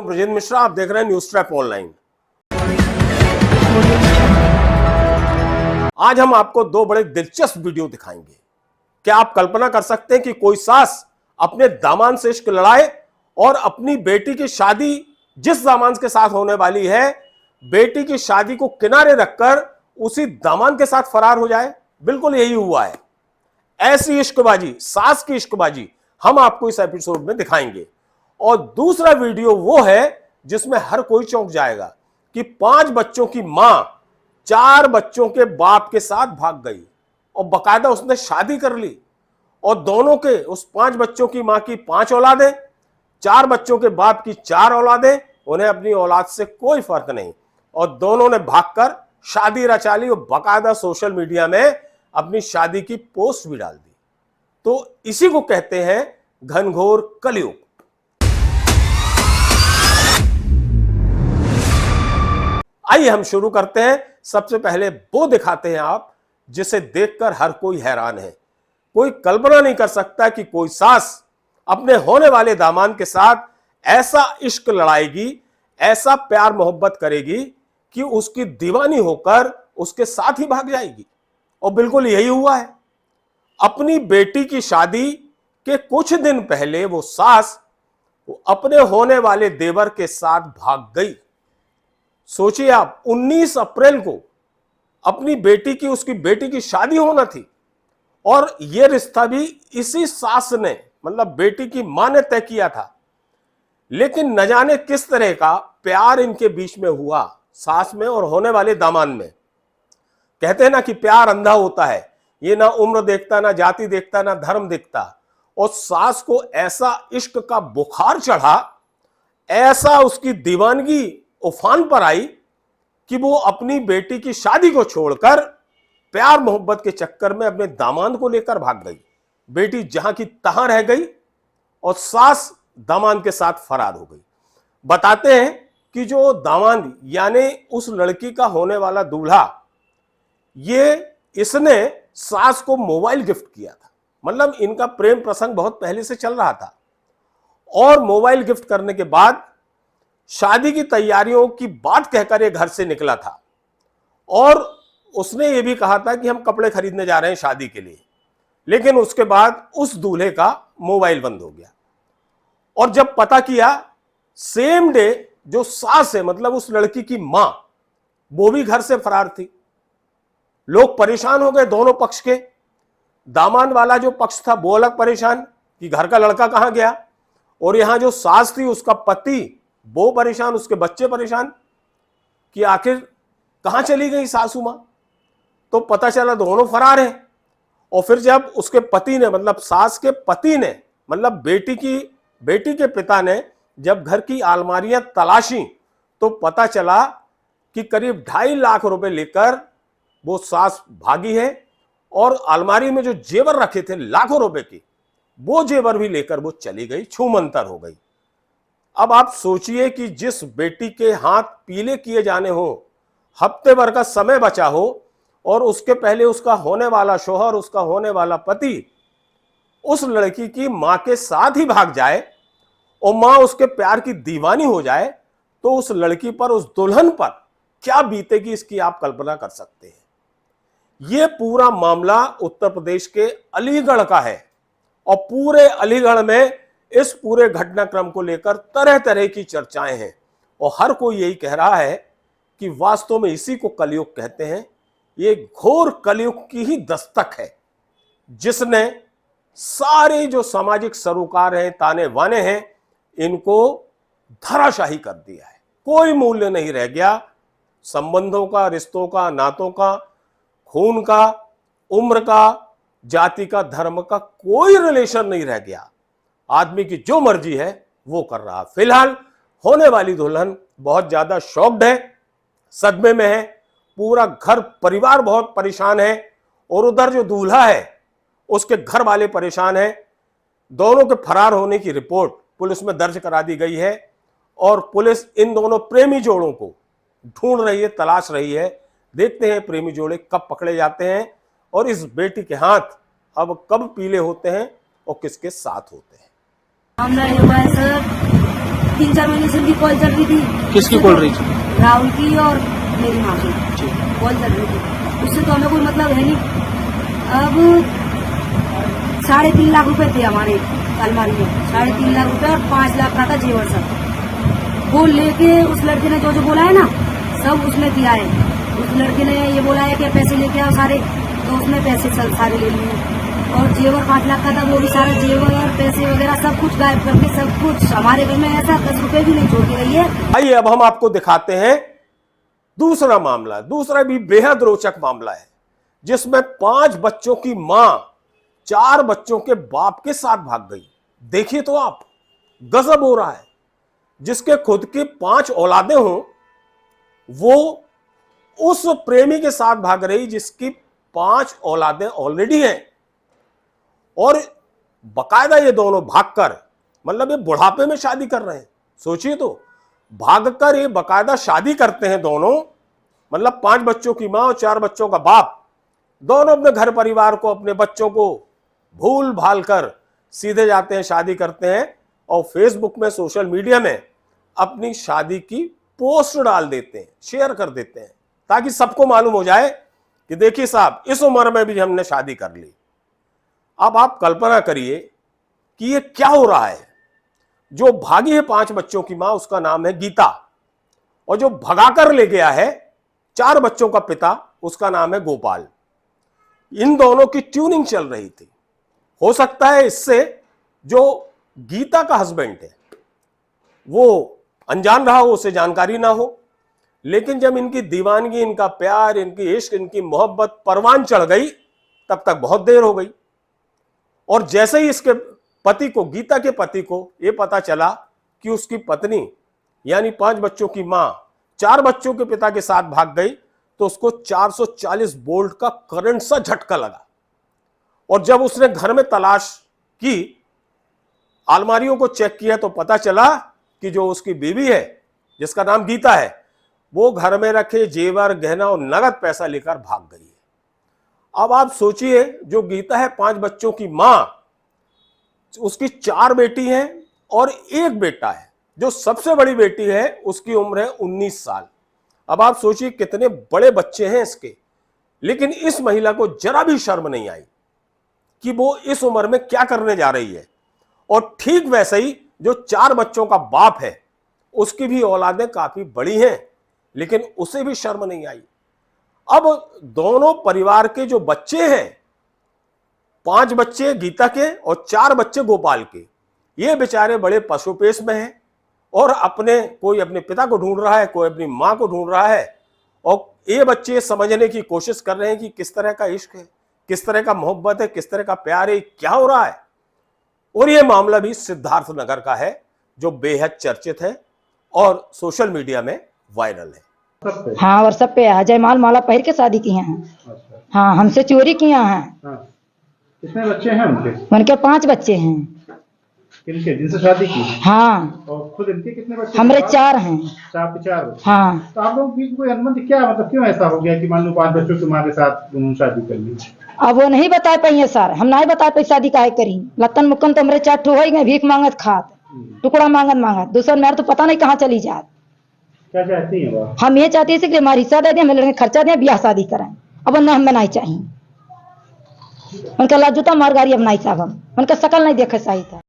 हूं ब्रजेंद्र मिश्रा, आप देख रहे हैं न्यूज ट्रैप ऑनलाइन। आज हम आपको दो बड़े दिलचस्प वीडियो दिखाएंगे। क्या आप कल्पना कर सकते हैं कि कोई सास अपने दामाद से इश्क लड़ाए और अपनी बेटी की शादी जिस दामाद के साथ होने वाली है, बेटी की शादी को किनारे रखकर उसी दामाद के साथ फरार हो जाए? बिल्कुल यही हुआ है। ऐसी इश्कबाजी, सास की इश्कबाजी हम आपको इस एपिसोड में दिखाएंगे। और दूसरा वीडियो वो है जिसमें हर कोई चौंक जाएगा कि 5 बच्चों की मां 4 बच्चों के बाप के साथ भाग गई और बकायदा उसने शादी कर ली। और दोनों के, उस 5 बच्चों की मां की 5 औलादें, 4 बच्चों के बाप की 4 औलादें, उन्हें अपनी औलाद से कोई फर्क नहीं। और दोनों ने भागकर शादी रचा ली और बकायदा सोशल मीडिया में अपनी शादी की पोस्ट भी डाल दी। तो इसी को कहते हैं घनघोर कलयुग। आइए हम शुरू करते हैं। सबसे पहले वो दिखाते हैं आप जिसे देखकर हर कोई हैरान है। कोई कल्पना नहीं कर सकता कि कोई सास अपने होने वाले दामाद के साथ ऐसा इश्क लड़ाएगी, ऐसा प्यार मोहब्बत करेगी कि उसकी दीवानी होकर उसके साथ ही भाग जाएगी। और बिल्कुल यही हुआ है। अपनी बेटी की शादी के कुछ दिन पहले वो सास अपने होने वाले देवर के साथ भाग गई। सोचिए आप, 19 अप्रैल को अपनी बेटी की, उसकी बेटी की शादी होना थी और यह रिश्ता भी इसी सास ने, मतलब बेटी की मां ने तय किया था। लेकिन न जाने किस तरह का प्यार इनके बीच में हुआ, सास में और होने वाले दामाद में। कहते हैं ना कि प्यार अंधा होता है, ये ना उम्र देखता, ना जाति देखता, ना धर्म देखता। और सास को ऐसा इश्क का बुखार चढ़ा, ऐसा उसकी दीवानगी उफान पर आई कि वो अपनी बेटी की शादी को छोड़कर प्यार मोहब्बत के चक्कर में अपने दामाद को लेकर भाग गई। बेटी जहां की तहां रह गई और सास दामाद के साथ फरार हो गई। बताते हैं कि जो दामाद यानी उस लड़की का होने वाला दूल्हा, इसने सास को मोबाइल गिफ्ट किया था। मतलब इनका प्रेम प्रसंग बहुत पहले से चल रहा था। और मोबाइल गिफ्ट करने के बाद शादी की तैयारियों की बात कहकर ये घर से निकला था और उसने ये भी कहा था कि हम कपड़े खरीदने जा रहे हैं शादी के लिए। लेकिन उसके बाद उस दूल्हे का मोबाइल बंद हो गया। और जब पता किया, सेम डे जो सास है, मतलब उस लड़की की मां, वो भी घर से फरार थी। लोग परेशान हो गए दोनों पक्ष के। दामाद वाला जो पक्ष था वो अलग परेशान कि घर का लड़का कहां गया, और यहां जो सास थी उसका पति वो परेशान, उसके बच्चे परेशान कि आखिर कहां चली गई सासू मां। तो पता चला दोनों फरार हैं। और फिर जब उसके पति ने, मतलब सास के पति ने, मतलब बेटी के पिता ने जब घर की अलमारियां तलाशी तो पता चला कि करीब 2.5 लाख रुपए लेकर वो सास भागी है। और अलमारी में जो जेवर रखे थे लाखों रुपए के, वो जेवर भी लेकर वो चली गई, छूमंतर हो गई। अब आप सोचिए कि जिस बेटी के हाथ पीले किए जाने हो, हफ्ते भर का समय बचा हो, और उसके पहले उसका होने वाला शौहर, उसका होने वाला पति उस लड़की की मां के साथ ही भाग जाए और मां उसके प्यार की दीवानी हो जाए, तो उस लड़की पर, उस दुल्हन पर क्या बीतेगी, इसकी आप कल्पना कर सकते हैं। यह पूरा मामला उत्तर प्रदेश के अलीगढ़ का है और पूरे अलीगढ़ में इस पूरे घटनाक्रम को लेकर तरह तरह की चर्चाएं हैं। और हर कोई यही कह रहा है कि वास्तव में इसी को कलयुग कहते हैं। ये घोर कलयुग की ही दस्तक है जिसने सारे जो सामाजिक सरोकार हैं, ताने बाने हैं, इनको धराशाही कर दिया है। कोई मूल्य नहीं रह गया संबंधों का, रिश्तों का, नातों का, खून का, उम्र का, जाति का, धर्म का कोई रिलेशन नहीं रह गया। आदमी की जो मर्जी है वो कर रहा। फिलहाल होने वाली दुल्हन बहुत ज्यादा शॉक्ड है, सदमे में है, पूरा घर परिवार बहुत परेशान है, और उधर जो दूल्हा है उसके घर वाले परेशान है। दोनों के फरार होने की रिपोर्ट पुलिस में दर्ज करा दी गई है और पुलिस इन दोनों प्रेमी जोड़ों को ढूंढ रही है, तलाश रही है। देखते हैं प्रेमी जोड़े कब पकड़े जाते हैं और इस बेटी के हाथ अब कब पीले होते हैं और किसके साथ होते हैं। मामला ये हुआ है सर 3-4 महीने से उनकी कॉल चल रही थी। किसकी कॉल रही थी? राहुल की और मेरी माँ की कॉल चल रही थी। उससे तो हमें कोई मतलब है नहीं। अब 3.5 लाख रुपए थे हमारे अलमारी में, 3.5 लाख रुपए और 5 लाख का था जेवर सब। वो लेके उस लड़के ने जो जो बोला है ना, सब उसने दिया है। उस लड़के ने ये बोला है कि पैसे लेके आओ सारे, तो उसने पैसे सारे ले लिए। और जेवर 5 लाख का था, वो भी सारा जेवर और पैसे वगैरह सब कुछ गायब करके, सब कुछ हमारे घर में ऐसा 10 रुपए भी नहीं छोड़ के गई है। आइए अब हम आपको दिखाते हैं दूसरा मामला। दूसरा भी बेहद रोचक मामला है, जिसमें 5 बच्चों की मां 4 बच्चों के बाप के साथ भाग गई। देखिए तो आप, गजब हो रहा है। जिसके खुद के 5 औलादे हों, वो उस प्रेमी के साथ भाग रही जिसकी 5 औलादें ऑलरेडी हैं। और बकायदा ये दोनों भागकर, मतलब ये बुढ़ापे में शादी कर रहे हैं। सोचिए तो, भागकर ये बकायदा शादी करते हैं दोनों, मतलब 5 बच्चों की मां और 4 बच्चों का बाप, दोनों अपने घर परिवार को, अपने बच्चों को भूल भाल कर सीधे जाते हैं, शादी करते हैं और फेसबुक में, सोशल मीडिया में अपनी शादी की पोस्ट डाल देते हैं, शेयर कर देते हैं, ताकि सबको मालूम हो जाए कि देखिए साहब, इस उम्र में भी हमने शादी कर ली। अब आप कल्पना करिए कि ये क्या हो रहा है। जो भागी है 5 बच्चों की मां, उसका नाम है गीता, और जो भगाकर ले गया है 4 बच्चों का पिता, उसका नाम है गोपाल। इन दोनों की ट्यूनिंग चल रही थी। हो सकता है इससे जो गीता का हस्बैंड है वो अनजान रहा हो, उसे जानकारी ना हो, लेकिन जब इनकी दीवानगी, इनका प्यार, इनकी इश्क, इनकी मोहब्बत परवान चढ़ गई, तब तक बहुत देर हो गई। और जैसे ही इसके पति को, गीता के पति को यह पता चला कि उसकी पत्नी यानी 5 बच्चों की मां 4 बच्चों के पिता के साथ भाग गई, तो उसको 440 वोल्ट का करंट सा झटका लगा। और जब उसने घर में तलाश की, अलमारियों को चेक किया, तो पता चला कि जो उसकी बीवी है, जिसका नाम गीता है, वो घर में रखे जेवर, गहना और नगद पैसा लेकर भाग गई है। अब आप सोचिए, जो गीता है 5 बच्चों की मां, उसकी 4 बेटी हैं और 1 बेटा है। जो सबसे बड़ी बेटी है उसकी उम्र है 19 साल। अब आप सोचिए कितने बड़े बच्चे हैं इसके। लेकिन इस महिला को जरा भी शर्म नहीं आई कि वो इस उम्र में क्या करने जा रही है। और ठीक वैसे ही जो 4 बच्चों का बाप है, उसकी भी औलादें काफी बड़ी हैं, लेकिन उसे भी शर्म नहीं आई। अब दोनों परिवार के जो बच्चे हैं, 5 बच्चे गीता के और 4 बच्चे गोपाल के, ये बेचारे बड़े पशुपेश में हैं और कोई अपने पिता को ढूंढ रहा है, कोई अपनी मां को ढूंढ रहा है। और ये बच्चे समझने की कोशिश कर रहे हैं कि किस तरह का इश्क है, किस तरह का मोहब्बत है, किस तरह का प्यार है, क्या हो रहा है। और ये मामला भी सिद्धार्थ नगर का है, जो बेहद चर्चित है और सोशल मीडिया में वायरल है। हाँ, और सब पे जयमाल माला पहन के शादी की हैं। अच्छा। हाँ, हमसे चोरी किया हैं। हाँ। कितने बच्चे हैं उनके? उनके 5 बच्चे हैं। किनके, जिनसे शादी की? हाँ। और खुद इनके कितने बच्चे? हमारे 4 हैं। 4 हाँ। तो आप लोग बीच कोई अनुबंध, क्या मतलब, क्यों ऐसा हो गया कि मान लो 5 बच्चों की माँ के साथ शादी कर ली? अब वो नहीं बता पाई सर, हम नहीं बता पाई शादी काहे करी। लत्तन मुक्कन तो हमारे 4 ठो हो गए, भीख मांगत खात, टुकड़ा मांगत। दूसरा मेरे तो पता नहीं कहाँ चली जात। क्या चाहती है वो? हम ये चाहती है कि हमारी हिस्सा दे दें, हमें लड़के खर्चा दें, ब्याह शादी कराएं। अब न हमें नहीं चाहिए। उनका लाजूता मार गाड़ी अब नहीं साहब, हम उनका शकल नहीं देखे सही था।